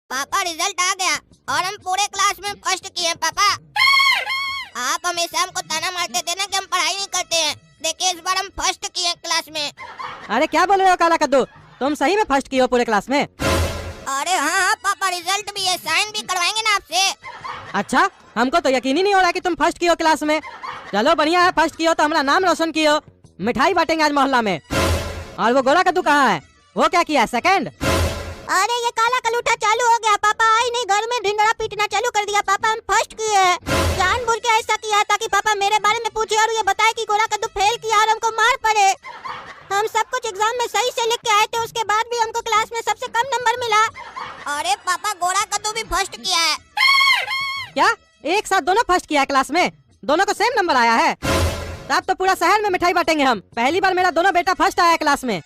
पापा रिजल्ट आ गया और हम पूरे क्लास में फर्स्ट किए हैं पापा। आप हमेशा हमको ताना मारते थे ना कि हम पढ़ाई नहीं करते हैं, देखिए इस बार हम फर्स्ट किए हैं क्लास में। अरे क्या बोल रहे हो काला कद्दू, तुम सही में फर्स्ट किए हो पूरे क्लास में? अरे हाँ पापा, रिजल्ट भी है, साइन भी करवाएंगे ना आपसे। अच्छा, हमको तो यकीन ही नहीं हो रहा कि तुम फर्स्ट किए हो क्लास में। चलो बढ़िया है, फर्स्ट किए हो तो हमारा नाम रोशन किए हो। मिठाई बांटेंगे आज मोहल्ला में। और वो गोरा कद्दू कहाँ है, वो क्या किया सेकंड? अरे ये काला कलूठा चालू हो गया पापा, आई नहीं घर में ढिंडोरा पीटना चालू कर दिया। पापा हम फर्स्ट किए हैं, जानबूझ के ऐसा किया ताकि पापा मेरे बारे में पूछे और ये बताए कि गोरा कद्दू फेल किया और हमको मार पड़े। हम सब कुछ एग्जाम में सही से लिख के आए थे, उसके बाद भी हमको क्लास में सबसे कम नंबर मिला। अरे पापा गोरा कद्दू भी फर्स्ट किया है। क्या एक साथ दोनों फर्स्ट किया है क्लास में? दोनों को सेम नंबर आया है? तब तो पूरा शहर में मिठाई बांटेंगे हम। पहली बार मेरा दोनों बेटा फर्स्ट आया है क्लास में।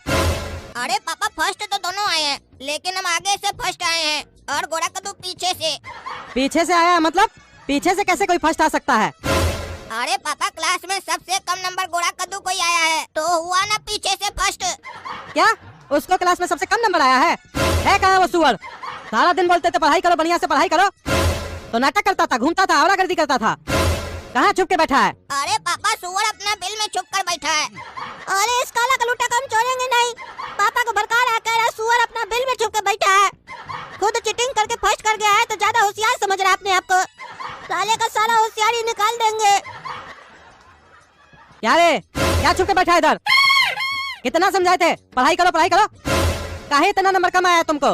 अरे पापा फर्स्ट तो दोनों आए हैं, लेकिन हम आगे से फर्स्ट आए हैं और गोरा कद्दू पीछे से। पीछे से आया है मतलब? पीछे से कैसे कोई फर्स्ट आ सकता है? अरे पापा क्लास में सबसे कम नंबर गोरा कद्दू को ही आया है, तो हुआ ना पीछे से फर्स्ट। क्या उसको क्लास में सबसे कम नंबर आया है? कहाँ वो सुअर? सारा दिन बोलते थे पढ़ाई करो, बढ़िया से पढ़ाई करो, तो नाटक करता था, घूमता था, आवारागर्दी करता था। कहाँ छुप के बैठा है? अरे पापा सुअर अपना बिल में छुप कर बैठा है। अरे इस काला कलूटा को हम छोड़ेंगे नहीं। पापा को भड़का रहा, कह रहा सुअर अपना बिल में छुप के बैठा है। खुद चीटिंग करके फर्स्ट कर गया है तो ज्यादा होशियार समझ रहा है अपने आप को। साले का साला होशियारी निकाल देंगे। क्या रे, क्या छुप के बैठा है इधर? कितना समझाए थे पढ़ाई करो पढ़ाई करो, काहे इतना नंबर कम आया तुमको?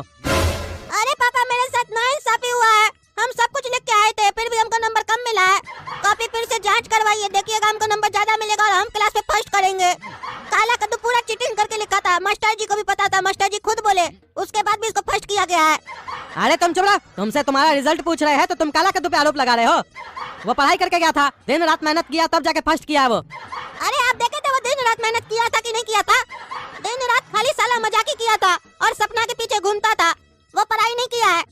अरे पापा मेरे साथ नाइंसाफी हुआ है, हम सब कुछ लिख के आए थे फिर भी हमको नंबर कम मिला है। कॉपी फिर से जांच करवाइए, देखिएगा हमको नंबर ज्यादा मिलेगा और हम क्लास में फर्स्ट करेंगे। काला कद्दू पूरा चीटिंग करके लिखा था, मास्टर जी को भी पता था, मास्टर जी खुद बोले, उसके बाद भी इसको फर्स्ट किया गया है। अरे तुम चुप रहो, तुमसे तुम्हारा रिजल्ट पूछ रहे हैं तो तुम काला कद्दू पे आरोप लगा रहे हो। वो पढ़ाई करके गया था, दिन रात मेहनत किया तब जाके फर्स्ट किया है वो। अरे आप देखे थे वो दिन रात मेहनत किया था कि नहीं किया था? दिन रात खाली साला मजाक ही किया था और सपना के पीछे घूमता था, वो पढ़ाई नहीं किया है।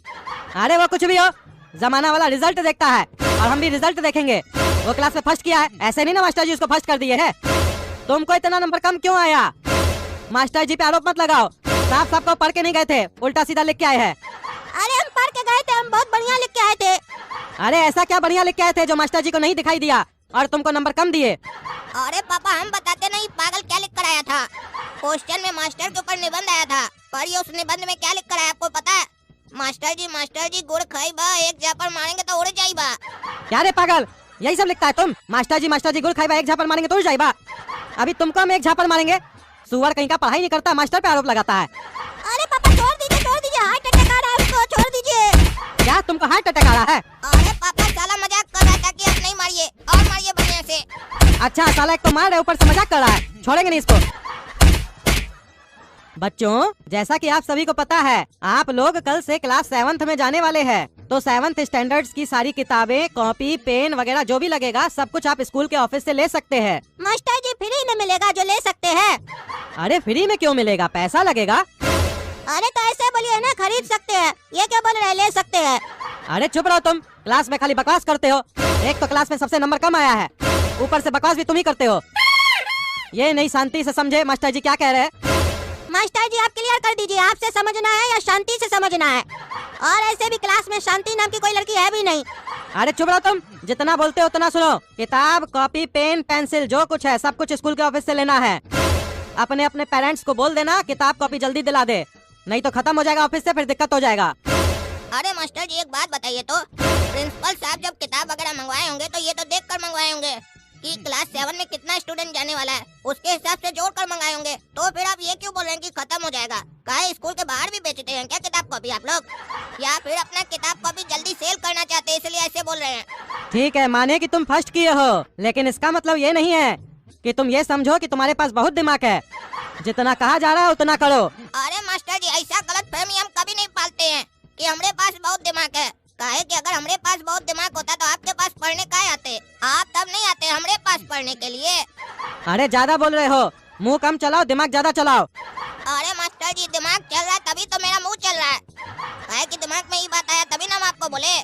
अरे वो कुछ भी हो, जमाना वाला रिजल्ट देखता है और हम भी रिजल्ट देखेंगे। वो क्लास में फर्स्ट किया है, ऐसे नहीं ना मास्टर जी उसको फर्स्ट कर दिए है। तुमको इतना नंबर कम क्यों आया? मास्टर जी पे आरोप मत लगाओ, साफ साफ को पढ़ के नहीं गए थे, उल्टा सीधा लिख के आए हैं। अरे हम पढ़ के गए थे, हम बहुत बढ़िया लिख के आए थे। अरे ऐसा क्या बढ़िया लिख के आए थे जो मास्टर जी को नहीं दिखाई दिया और तुमको नंबर कम दिए? अरे पापा हम बताते नहीं, पागल क्या लिख कर आया था? क्वेश्चन में मास्टर के ऊपर निबंध आया था, पढ़िए उस निबंध में क्या लिख कर आया आपको पता है? मास्टर जी गुड़ खाइबा, एक झापड़ मारेंगे तो उड़ जाइबा। क्या रे पागल, यही सब लिखता है तुम? मास्टर जी गुड़ खाइबा, एक झापड़ मारेंगे तो उड़ जाइबा। अभी तुमको हम एक झापड़ मारेंगे। सुअर कहीं का पढ़ाई नहीं करता, मास्टर पे आरोप लगाता है। अरे पापा छोड़ दीजिए, हार्ट अटैक आ रहा है उसको, छोड़ दीजिए। क्या तुमको हार्ट अटैक आ रहा है? अरे पापा साला मजाक कर रहा था कि अब नहीं मारिए और मारिए बढ़िया से। अच्छा साला एक तो मार रहे ऊपर से मजाक कर रहा है, छोड़ेंगे नहीं इसको। बच्चों जैसा कि आप सभी को पता है, आप लोग कल से क्लास 7th में जाने वाले हैं, तो 7th स्टैंडर्ड्स की सारी किताबें, कॉपी, पेन वगैरह जो भी लगेगा सब कुछ आप स्कूल के ऑफिस से ले सकते हैं। मास्टर जी फ्री में मिलेगा जो ले सकते हैं? अरे फ्री में क्यों मिलेगा, पैसा लगेगा। अरे तो ऐसे बोलिए ना, खरीद सकते हैं, ये क्या बोल रहे हैं ले सकते हैं? अरे चुप रहो तुम, क्लास में खाली बकवास करते हो। एक तो क्लास में सबसे नंबर कम आया है, ऊपर से बकवास भी तुम ही करते हो। ये नहीं शांति से समझे मास्टर जी क्या कह रहे हैं। मास्टर जी आप क्लियर कर दीजिए, आपसे समझना है या शांति से समझना है? और ऐसे भी क्लास में शांति नाम की कोई लड़की है भी नहीं। अरे चुप रहो तुम, जितना बोलते हो उतना सुनो। किताब, कॉपी, पेन, पेंसिल जो कुछ है सब कुछ स्कूल के ऑफिस से लेना है। अपने अपने पेरेंट्स को बोल देना किताब कॉपी जल्दी दिला दे, नहीं तो खत्म हो जाएगा ऑफिस से, फिर दिक्कत हो जाएगा। अरे मास्टर जी एक बात बताइए तो, प्रिंसिपल साहब जब किताब वगैरह मंगवाए होंगे तो ये तो देख कर मंगवाए होंगे कि क्लास 7 में कितना स्टूडेंट जाने वाला है, उसके हिसाब से जोड़ कर मंगाए होंगे। तो फिर आप ये क्यों बोल रहे हैं कि खत्म हो जाएगा? काहे स्कूल के बाहर भी बेचते हैं क्या किताब कॉपी आप लोग, या फिर अपना किताब कॉपी जल्दी सेल करना चाहते हैं इसलिए ऐसे बोल रहे हैं? ठीक है माने कि तुम फर्स्ट किए हो, लेकिन इसका मतलब ये नहीं है कि तुम ये समझो कि तुम्हारे पास बहुत दिमाग है। जितना कहा जा रहा है उतना करो। अरे मास्टर जी ऐसा गलत फहमी हम कभी नहीं पालते हैं कि हमरे पास बहुत दिमाग है। काहे कि अगर हमरे पास बहुत दिमाग होता तो आपके पास पढ़ने काहे आते? आप तब नहीं आते हमरे पास पढ़ने के लिए। अरे ज्यादा बोल रहे हो, मुंह कम चलाओ, दिमाग ज्यादा चलाओ। अरे मास्टर जी दिमाग चल रहा है तभी तो मेरा मुंह चल रहा है। काहे कि दिमाग में ये बात आया तभी ना हम आपको बोले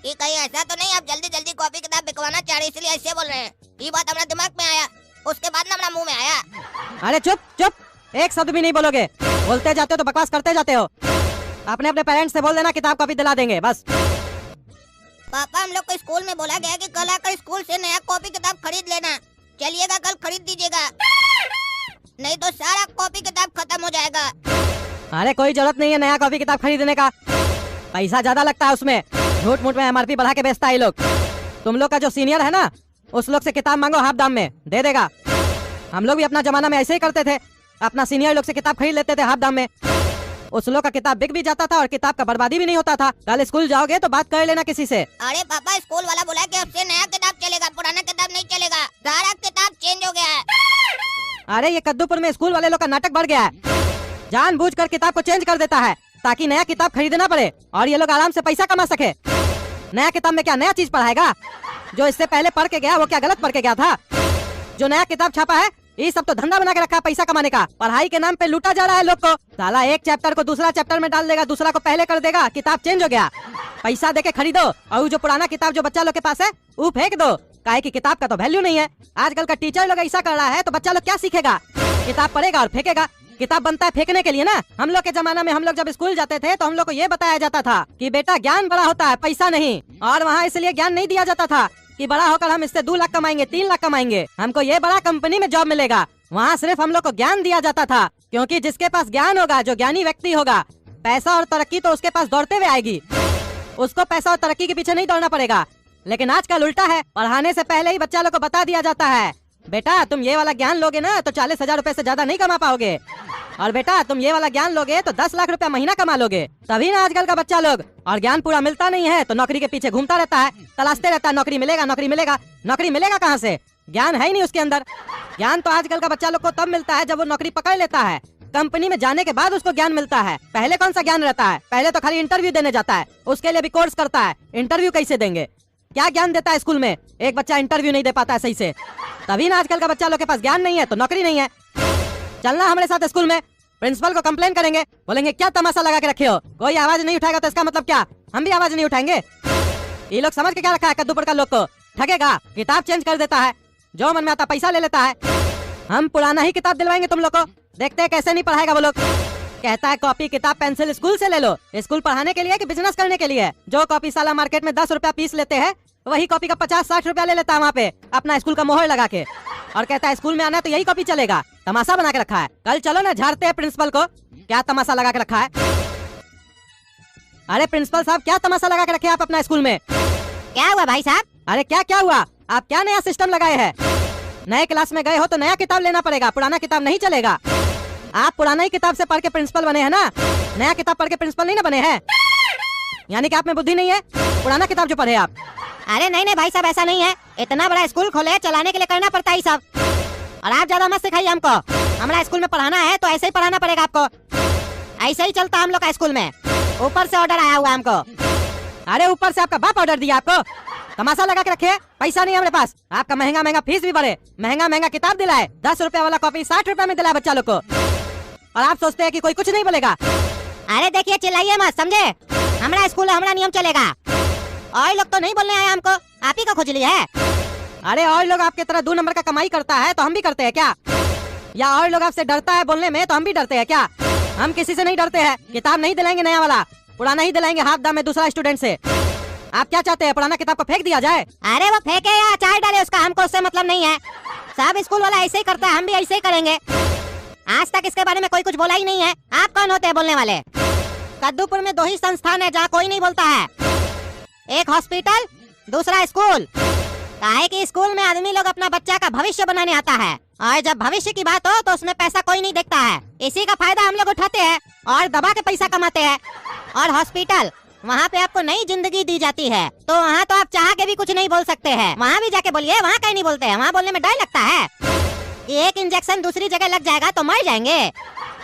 कि कहीं ऐसा तो नहीं आप जल्दी जल्दी कॉपी किताब बिकवाना चाह रहे इसलिए ऐसे बोल रहे हैं। ये बात हमारा दिमाग में आया, उसके बाद ना हमारा मुँह में आया। अरे चुप चुप, एक शब्द भी नहीं बोलोगे, बोलते जाते हो तो बकवास करते जाते हो। अपने अपने पेरेंट्स से बोल देना किताब कॉपी दिला देंगे बस। पापा हम लोग को स्कूल में बोला गया कि कल आकर स्कूल से नया कॉपी किताब खरीद लेना। चलिएगा कल खरीद दीजिएगा, नहीं तो सारा कॉपी किताब खत्म हो जाएगा। अरे कोई जरूरत नहीं है नया कॉपी किताब खरीदने का, पैसा ज्यादा लगता है उसमें, झूठ मूठ में MRP बढ़ा के बेचता है ये लोग। तुम लोग का जो सीनियर है ना उस लोग से किताब मांगो, हाफ दाम में दे देगा। हम लोग भी अपना जमाना में ऐसे ही करते थे, अपना सीनियर लोग से किताब खरीद लेते थे हाफ दाम में। उस लोग का किताब बिक भी जाता था और किताब का बर्बादी भी नहीं होता था। कल स्कूल जाओगे तो बात कर लेना किसी से। अरे पापा स्कूल वाला बोला कि अब से नया किताब चलेगा, पुराना किताब नहीं चलेगा, सारा किताब चेंज हो गया है। अरे ये कद्दूपुर में स्कूल वाले लोग का नाटक बढ़ गया है, जानबूझकर किताब को चेंज कर देता है ताकि नया किताब खरीदना पड़े और ये लोग आराम से पैसा कमा सके। नया किताब में क्या नया चीज पढ़ाएगा? जो इससे पहले पढ़ के गया वो क्या गलत पढ़ के गया था? जो नया किताब छापा है ये सब तो धंधा बना के रखा है पैसा कमाने का। पढ़ाई के नाम पे लूटा जा रहा है लोग को। साला एक चैप्टर को दूसरा चैप्टर में डाल देगा, दूसरा को पहले कर देगा, किताब चेंज हो गया। पैसा देके खरीदो और जो पुराना किताब जो बच्चा लोग के पास है वो फेंक दो, काहे कि किताब का तो वैल्यू नहीं है। आजकल का टीचर लोग ऐसा कर रहा है तो बच्चा लोग क्या सीखेगा? किताब पढ़ेगा और फेंकेगा। किताब बनता है फेंकने के लिए ना। हम लोग के जमाना में हम लोग जब स्कूल जाते थे तो हम लोग को ये बताया जाता था कि बेटा ज्ञान बड़ा होता है, पैसा नहीं। और वहाँ इसलिए ज्ञान नहीं दिया जाता था कि बड़ा होकर हम इससे 2 लाख कमाएंगे, 3 लाख कमाएंगे, हमको ये बड़ा कंपनी में जॉब मिलेगा। वहाँ सिर्फ हम लोग को ज्ञान दिया जाता था, क्योंकि जिसके पास ज्ञान होगा, जो ज्ञानी व्यक्ति होगा, पैसा और तरक्की तो उसके पास दौड़ते हुए आएगी। उसको पैसा और तरक्की के पीछे नहीं दौड़ना पड़ेगा। लेकिन आजकल उल्टा है, पढ़ाने से पहले ही बच्चा लोग को बता दिया जाता है बेटा तुम ये वाला ज्ञान लोगे ना तो 40,000 रुपए से ज्यादा नहीं कमा पाओगे, और बेटा तुम ये वाला ज्ञान लोगे तो 10 लाख रुपया महीना कमा लोगे। तभी ना आजकल का बच्चा लोग, और ज्ञान पूरा मिलता नहीं है तो नौकरी के पीछे घूमता रहता है, तलाशते रहता है नौकरी मिलेगा नौकरी मिलेगा। नौकरी मिलेगा कहाँ से? ज्ञान है ही नहीं उसके अंदर। ज्ञान तो आजकल का बच्चा लोग को तब मिलता है जब वो नौकरी पकड़ लेता है। कंपनी में जाने के बाद उसको ज्ञान मिलता है। पहले कौन सा ज्ञान रहता है? पहले तो खाली इंटरव्यू देने जाता है, उसके लिए भी कोर्स करता है। इंटरव्यू कैसे देंगे? क्या ज्ञान देता है स्कूल में? एक बच्चा इंटरव्यू नहीं दे पाता है सही से। तभी ना आजकल का बच्चा लोग के पास ज्ञान नहीं है तो नौकरी नहीं है। चलना हमारे साथ स्कूल में, प्रिंसिपल को कंप्लेन करेंगे, बोलेंगे क्या तमाशा लगा के रखे हो, कोई आवाज नहीं उठाएगा तो इसका मतलब क्या? हम भी आवाज नहीं उठाएंगे। ये लोग समझ के क्या रखा है कद्दूपुर का लोग को? ठगेगा, किताब चेंज कर देता है, जो मन में आता पैसा ले लेता है। हम पुराना ही किताब दिलवाएंगे तुम लोग को, देखते हैं कैसे नहीं पढ़ाएगा वो लोग। कहता है कॉपी किताब पेंसिल स्कूल से ले लो। स्कूल पढ़ाने के लिए कि बिजनेस करने के लिए? जो कॉपी साला मार्केट में 10 रुपया पीस लेते हैं वही कॉपी का 50-60 रुपया ले लेता है वहाँ पे अपना स्कूल का मोहर लगा के, और कहता है स्कूल में आना तो यही कॉपी चलेगा। तमाशा बना के रखा है। कल चलो ना झाड़ते हैं प्रिंसिपल को, क्या तमाशा लगा के रखा है। अरे प्रिंसिपल साहब क्या तमाशा लगा के रखे आप अपना स्कूल में? क्या हुआ भाई साहब? अरे क्या हुआ? आप क्या नया सिस्टम लगाए हैं? नए क्लास में गए हो तो नया किताब लेना पड़ेगा, पुराना किताब नहीं चलेगा। आप पुराना ही किताब से पढ़ के प्रिंसिपल बने हैं ना, नया किताब पढ़ के प्रिंसिपल नहीं ना बने हैं। यानी कि आप में बुद्धि नहीं है, पुराना किताब जो पढ़े आप। अरे नहीं भाई साहब ऐसा नहीं है, इतना बड़ा स्कूल खोले चलाने के लिए करना पड़ता है सब। और आप ज्यादा मत सिखाइए हमको, हमारा स्कूल में पढ़ाना है तो ऐसे ही पढ़ाना पड़ेगा आपको। ऐसे ही चलता हम लोग का स्कूल में, ऊपर से ऑर्डर आया हुआ हमको। अरे ऊपर से आपका बाप ऑर्डर दिया आपको? तमाशा लगा के रखे, पैसा नहीं हमारे पास। आपका महंगा फीस भी बढ़े, महंगा किताब दिलाए, 10 रुपया वाला कॉपी 60 रुपया में दिलाए बच्चा लोग को, और आप सोचते हैं कि कोई कुछ नहीं बोलेगा। अरे देखिए चिल्लाइए मत, समझे? हमारा स्कूल है, हमारा नियम चलेगा। और लोग तो नहीं बोलने आए हमको, आप ही का खुजली है। अरे और लोग आपके तरह 2 नंबर का कमाई करता है तो हम भी करते हैं क्या? या और लोग आपसे डरता है बोलने में तो हम भी डरते हैं क्या? हम किसी से नहीं डरते हैं। किताब नहीं दिलाएंगे नया वाला, पुराना ही दिलाएंगे हाथ दाम में दूसरा स्टूडेंट से। आप क्या चाहते हैं, पुराना किताब को फेंक दिया जाए? अरे वो फेंके या चाय डाले उसका हमको उससे मतलब नहीं है। सब स्कूल वाला ऐसे ही करता है, हम भी ऐसे ही करेंगे। आज तक इसके बारे में कोई कुछ बोला ही नहीं है। आप कौन होते हैं बोलने वाले? कद्दूपुर में 2 ही संस्थान है जहाँ कोई नहीं बोलता है, एक हॉस्पिटल, दूसरा स्कूल। काहे कि स्कूल में आदमी लोग अपना बच्चा का भविष्य बनाने आता है, और जब भविष्य की बात हो तो उसमें पैसा कोई नहीं देखता है। इसी का फायदा हम लोग उठाते हैं और दबा के पैसा कमाते हैं। और हॉस्पिटल, वहाँ पे आपको नई जिंदगी दी जाती है, तो वहाँ तो आप चाह के भी कुछ नहीं बोल सकते हैं। वहाँ भी जाके बोलिए, वहाँ कहीं नहीं बोलते हैं, वहाँ बोलने में डर लगता है। एक इंजेक्शन दूसरी जगह लग जाएगा तो मर जाएंगे।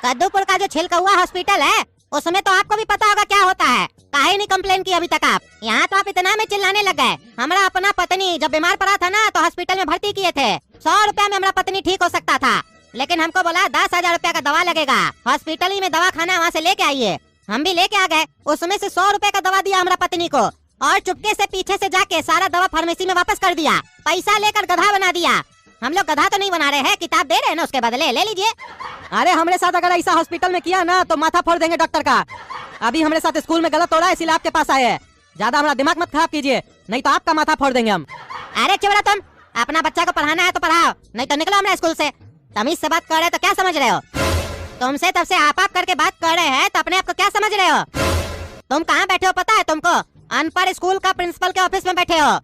कद्दूपुर का जो छिलका हुआ हॉस्पिटल है उसमें तो आपको भी पता होगा क्या होता है। काहे नहीं कंप्लेन की अभी तक आप? यहाँ तो आप इतना में चिल्लाने लग गए। हमारा अपना पत्नी जब बीमार पड़ा था ना तो हॉस्पिटल में भर्ती किए थे। 100 रुपया में हमारा पत्नी ठीक हो सकता था, लेकिन हमको बोला 10,000 रुपया का दवा लगेगा, हॉस्पिटल ही में दवा खाना वहाँ से लेके आइए। हम भी लेके आ गए, उसमें से 100 रुपए का दवा दिया हमारा पत्नी को, और चुपके से पीछे से जाके सारा दवा फार्मेसी में वापस कर दिया। पैसा लेकर गधा बना दिया। हम लोग गधा तो नहीं बना रहे हैं, किताब दे रहे हैं ना, उसके बदले ले लीजिए। अरे हमारे साथ अगर ऐसा हॉस्पिटल में किया ना तो माथा फोड़ देंगे डॉक्टर का। अभी हमारे साथ स्कूल में गलत हो रहा है इसीलिए आपके पास आए हैं। ज्यादा हमारा दिमाग मत खराब कीजिए, नहीं तो आपका माथा फोड़ देंगे हम। अरे चुप रहो तुम, अपना बच्चा को पढ़ाना है तो पढ़ाओ, नहीं तो निकलो हमारे स्कूल से। तमीज से बात कर रहे हो तो क्या समझ रहे हो? तुमसे तब से आप करके बात कर रहे हैं तो अपने आप को क्या समझ रहे हो? तुम कहाँ बैठे हो पता है तुमको? अनपढ़ स्कूल का प्रिंसिपल के ऑफिस में बैठे हो।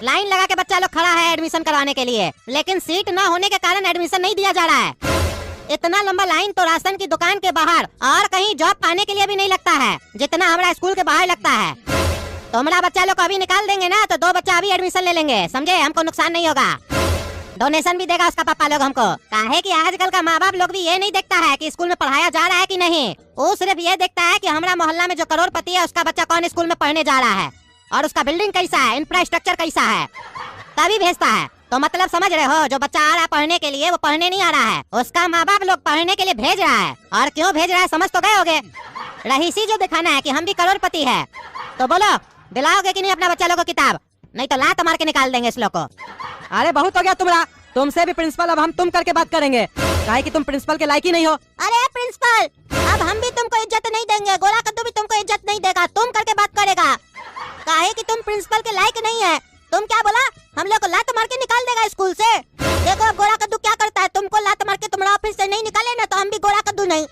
लाइन लगा के बच्चा लोग खड़ा है एडमिशन करवाने के लिए, लेकिन सीट न होने के कारण एडमिशन नहीं दिया जा रहा है। इतना लंबा लाइन तो राशन की दुकान के बाहर और कहीं जॉब पाने के लिए भी नहीं लगता है जितना हमारा स्कूल के बाहर लगता है। तुम्हारा बच्चा लोग को अभी निकाल देंगे ना तो 2 बच्चा अभी एडमिशन ले लेंगे, समझे? हमको नुकसान नहीं होगा, डोनेशन भी देगा उसका पापा लोग हमको। काहे कि आजकल का माँ बाप लोग भी ये नहीं देखता है कि स्कूल में पढ़ाया जा रहा है कि नहीं, वो सिर्फ ये देखता है कि हमारा मोहल्ला में जो करोड़पति है उसका बच्चा कौन स्कूल में पढ़ने जा रहा है और उसका बिल्डिंग कैसा है, इंफ्रास्ट्रक्चर कैसा है, तभी भेजता है। तो मतलब समझ रहे हो, जो बच्चा आ रहा है पढ़ने के लिए वो पढ़ने नहीं आ रहा है, उसका माँ बाप लोग पढ़ने के लिए भेज रहा है। और क्यों भेज रहा है समझ तो गए होगे, रहीसी जो दिखाना है कि हम भी करोड़पति है। तो बोलो दिलाओगे कि नहीं अपना बच्चा लोग को किताब, नहीं तो लात मार के निकाल देंगे इस लोग को। अरे बहुत हो गया तुम्हारा, तुमसे भी प्रिंसिपल अब हम तुम करके बात करेंगे, काहे कि तुम प्रिंसिपल के लायक ही नहीं हो। अरे प्रिंसिपल, अब हम भी तुमको इज्जत नहीं देंगे, गोला कद्दू भी तुमको इज्जत नहीं देगा, तुम करके बात करेगा। काहे कि तुम प्रिंसिपल के लायक नहीं है। तुम क्या बोला? हम लोग को लात मार के निकाल देगा स्कूल से। देखो अब गोला कद्दू क्या करता है, तुमको लात मार के तुम्हारा ऑफिस से नहीं निकाले ना तो हम भी गोला कद्दू नहीं।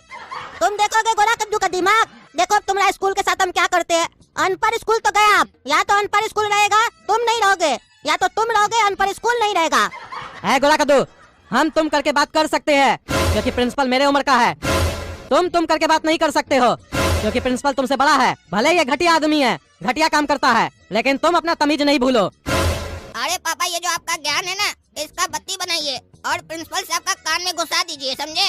तुम देखोगे गोला कद्दू का दिमाग। देखो अब तुम्हारा स्कूल के साथ हम क्या करते हैं। अनपढ़ स्कूल तो गया, आप या तो अनपढ़ स्कूल रहेगा, तुम नहीं रहोगे, या तो तुम रहोगे, अनपढ़ स्कूल नहीं रहेगा। है गोला कद्दू, हम तुम करके बात कर सकते हैं क्योंकि प्रिंसिपल मेरे उम्र का है। तुम करके बात नहीं कर सकते हो क्योंकि प्रिंसिपल तुमसे बड़ा है। भले ये घटिया आदमी है, घटिया काम करता है, लेकिन तुम अपना तमीज नहीं भूलो। अरे पापा, ये जो आपका ज्ञान है ना, इसका बत्ती बनाइए और प्रिंसिपल साहब का कान में घुसा दीजिए, समझे?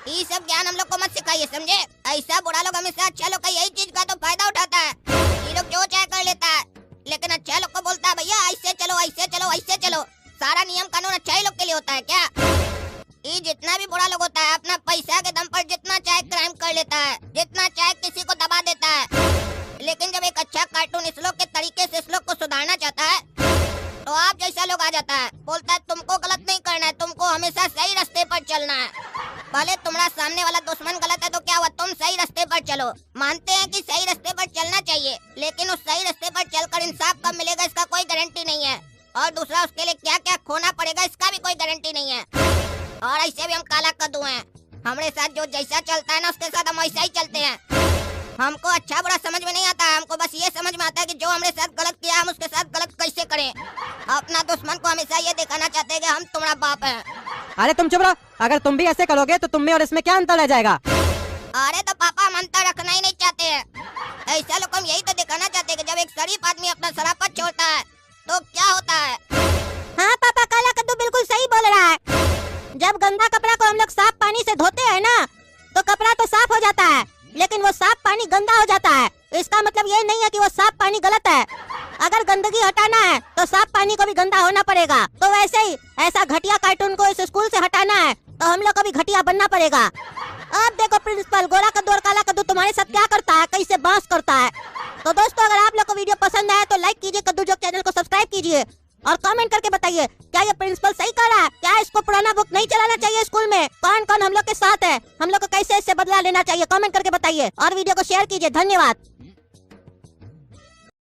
ये सब ज्ञान हम लोग को मत सिखाइए, समझे? ऐसा बुरा लोग हमेशा अच्छा लोग का यही चीज का तो फायदा उठाता है। ये लोग जो चाहे कर लेता है, लेकिन अच्छा लोग को बोलता है भैया ऐसे चलो, ऐसे चलो, ऐसे चलो। सारा नियम कानून अच्छा ही लोग के लिए होता है क्या? ये जितना भी बुरा लोग होता है अपना पैसा के दम पर जितना चाहे क्राइम कर लेता है, जितना चाहे किसी को दबा देता है। लेकिन जब एक अच्छा कार्टून इस लोग के तरीके से इस लोग को सुधारना चाहता है तो आप जैसा लोग आ जाता है, बोलता है तुमको गलत नहीं करना है, तुमको हमेशा सही रास्ते पर चलना है। भले तुम्हारा सामने वाला दुश्मन गलत है तो क्या हुआ, तुम सही रास्ते पर चलो। मानते हैं कि सही रास्ते पर चलना चाहिए, लेकिन उस सही रास्ते पर चलकर इंसाफ कब मिलेगा इसका कोई गारंटी नहीं है, और दूसरा उसके लिए क्या क्या खोना पड़ेगा इसका भी कोई गारंटी नहीं है। और ऐसे भी हम काला कद्दू हैं, हमारे साथ जो जैसा चलता है ना उसके साथ हम वैसा ही चलते हैं। हमको अच्छा बुरा समझ में नहीं आता है, हमको बस ये समझ में आता है कि जो हमारे साथ गलत किया हम उसके साथ गलत कैसे करें। अपना दुश्मन को हमेशा ये दिखाना चाहते हैं कि हम तुम्हारा बाप है। अरे तुम चुप रहो, अगर तुम भी ऐसे करोगे तो तुम में और इसमें क्या अंतर रह जाएगा? अरे तो पापा हम अंतर रखना ही नहीं चाहते हैं, ऐसा लोग हम यही तो दिखाना चाहते हैं कि जब एक शरीफ आदमी अपना शराफत छोड़ता है तो क्या होता है। हाँ पापा, काला कद्दू बिल्कुल सही बोल रहा है। जब गंदा कपड़ा को हम लोग साफ पानी से धोते हैं ना तो कपड़ा तो साफ हो जाता है, लेकिन वो साफ पानी गंदा हो जाता है। इसका मतलब ये नहीं है कि वो साफ पानी गलत है। अगर गंदगी हटाना है तो साफ पानी को भी गंदा होना पड़ेगा। तो वैसे ही ऐसा घटिया कार्टून को इस स्कूल से हटाना है तो हम लोग को भी घटिया बनना पड़ेगा। अब देखो प्रिंसिपल गोला कद्दू और काला कद्दू तुम्हारे साथ क्या करता है, कैसे बांस करता है। तो दोस्तों अगर आप लोग को वीडियो पसंद आया तो लाइक कीजिए, कद्दू जोक चैनल को सब्सक्राइब कीजिए और कमेंट करके बताइए क्या ये प्रिंसिपल सही कर रहा है, क्या इसको पुराना बुक नहीं चलाना चाहिए स्कूल में, कौन कौन हम लोग के साथ है, हम लोग को कैसे इससे बदला लेना चाहिए, कमेंट करके बताइए और वीडियो को शेयर कीजिए। धन्यवाद।